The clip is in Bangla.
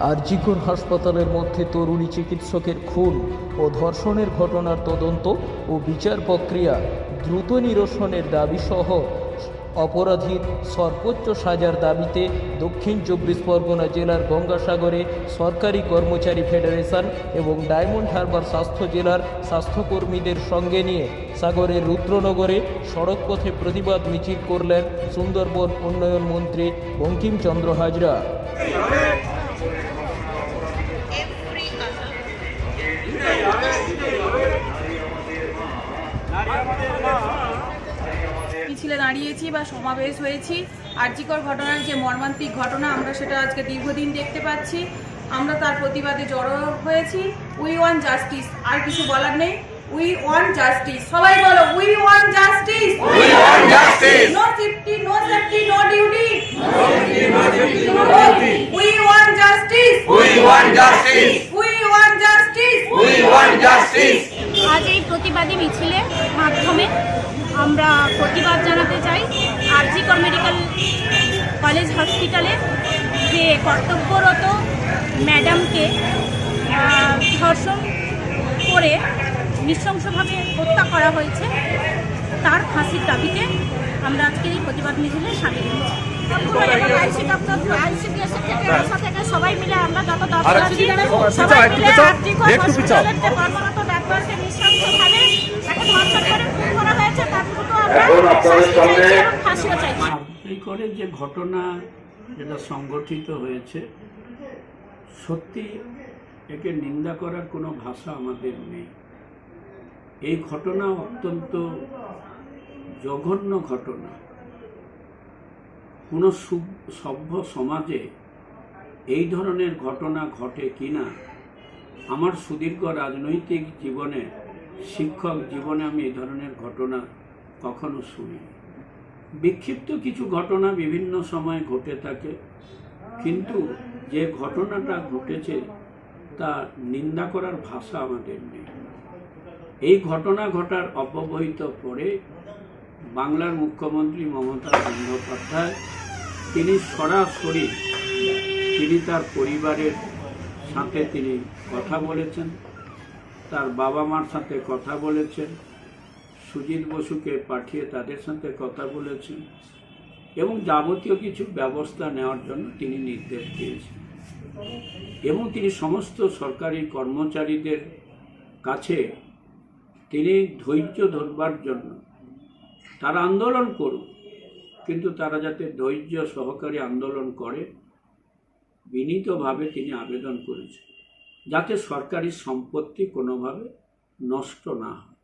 আরজিকর হাসপাতালের মধ্যে তরুণী চিকিৎসকের খুন ও ধর্ষণের ঘটনার তদন্ত ও বিচার প্রক্রিয়া দ্রুত নিরসনের দাবিসহ অপরাধীর সর্বোচ্চ সাজার দাবিতে দক্ষিণ ২৪ পরগনা জেলার গঙ্গাসাগরে সরকারি কর্মচারী ফেডারেশন এবং ডায়মন্ড হারবার স্বাস্থ্য জেলার স্বাস্থ্যকর্মীদের সঙ্গে নিয়ে সাগরের রুদ্রনগরে সড়কপথে প্রতিবাদ মিছিল করলেন সুন্দরবন উন্নয়ন মন্ত্রী বঙ্কিমচন্দ্র হাজরা। মিছিলে দাঁড়িয়েছি বা সমাবেশ হয়েছি। আরজিকর ঘটনার যে মর্মান্তিক ঘটনা আমরা সেটা আজকে দীর্ঘদিন দেখতে পাচ্ছি। আমরা তার প্রতিবাদে জড়ো হয়েছি। উই ওয়ান্ট জাস্টিস, আর কিছু বলার নেই। উই ওয়ান্ট জাস্টিস, সবাই বলো we want justice. We want justice. No safety, no safety, no duty. We want justice. We want justice. We want justice. We want justice. আজ এই প্রতিবাদী মিছিলের মাধ্যমে আমরা প্রতিবাদ জানাতে চাই আরজিকর মেডিকেল কলেজ হসপিটালে যে কর্তব্যরত ম্যাডামকে ধর্ষণ করে নৃশংসভাবে হত্যা করা হয়েছে, তার ফাঁসির দাবিতে আমরা আজকের এই প্রতিবাদ মিছিলে সামিল হয়েছি। সবাই মিলে আমরা যত দর্শক আছি সবাই মিলে আরজিকর হসপিটালের যে কর্মরত ডাক্তারকে নৃশংসভাবে তাকে ধর্ষণ করে খুন করা হয়েছে, তার দ্রুত আমরা শাস্তি চাইছি এবং ফাঁসিও চাইছি। আরজিকরে যে ঘটনা যেটা সংগঠিত হয়েছে, সত্যি একে নিন্দা করার কোনো ভাষা আমাদের নেই। এই ঘটনা অত্যন্ত জঘন্য ঘটনা। কোনো সভ্য সমাজে এই ধরনের ঘটনা ঘটে কিনা, আমার সুদীর্ঘ রাজনৈতিক জীবনে, শিক্ষক জীবনে আমি এই ধরনের ঘটনা কখনো শুনিনি। বিক্ষিপ্ত কিছু ঘটনা বিভিন্ন সময় ঘটে থাকে, কিন্তু যে ঘটনাটা ঘটেছে তা নিন্দা করার ভাষা আমাদের নেই। এই ঘটনা ঘটার অব্যবহিত পরে বাংলার মুখ্যমন্ত্রী মমতা বন্দ্যোপাধ্যায় তিনি সরাসরি তার পরিবারের সাথে তিনি কথা বলেছেন, তার বাবা মার সাথে কথা বলেছেন, সুজিত বসুকে পাঠিয়ে তাদের সাথে কথা বলেছেন এবং যাবতীয় কিছু ব্যবস্থা নেওয়ার জন্য তিনি নির্দেশ দিয়েছেন। এবং তিনি সমস্ত সরকারি কর্মচারীদের কাছে তিনি ধৈর্য ধরবার জন্য, তারা আন্দোলন করুক কিন্তু তারা যাতে ধৈর্য সহকারে আন্দোলন করে, বিনীতভাবে তিনি আবেদন করেছেন যাতে সরকারি সম্পত্তি কোনোভাবে নষ্ট না হয়।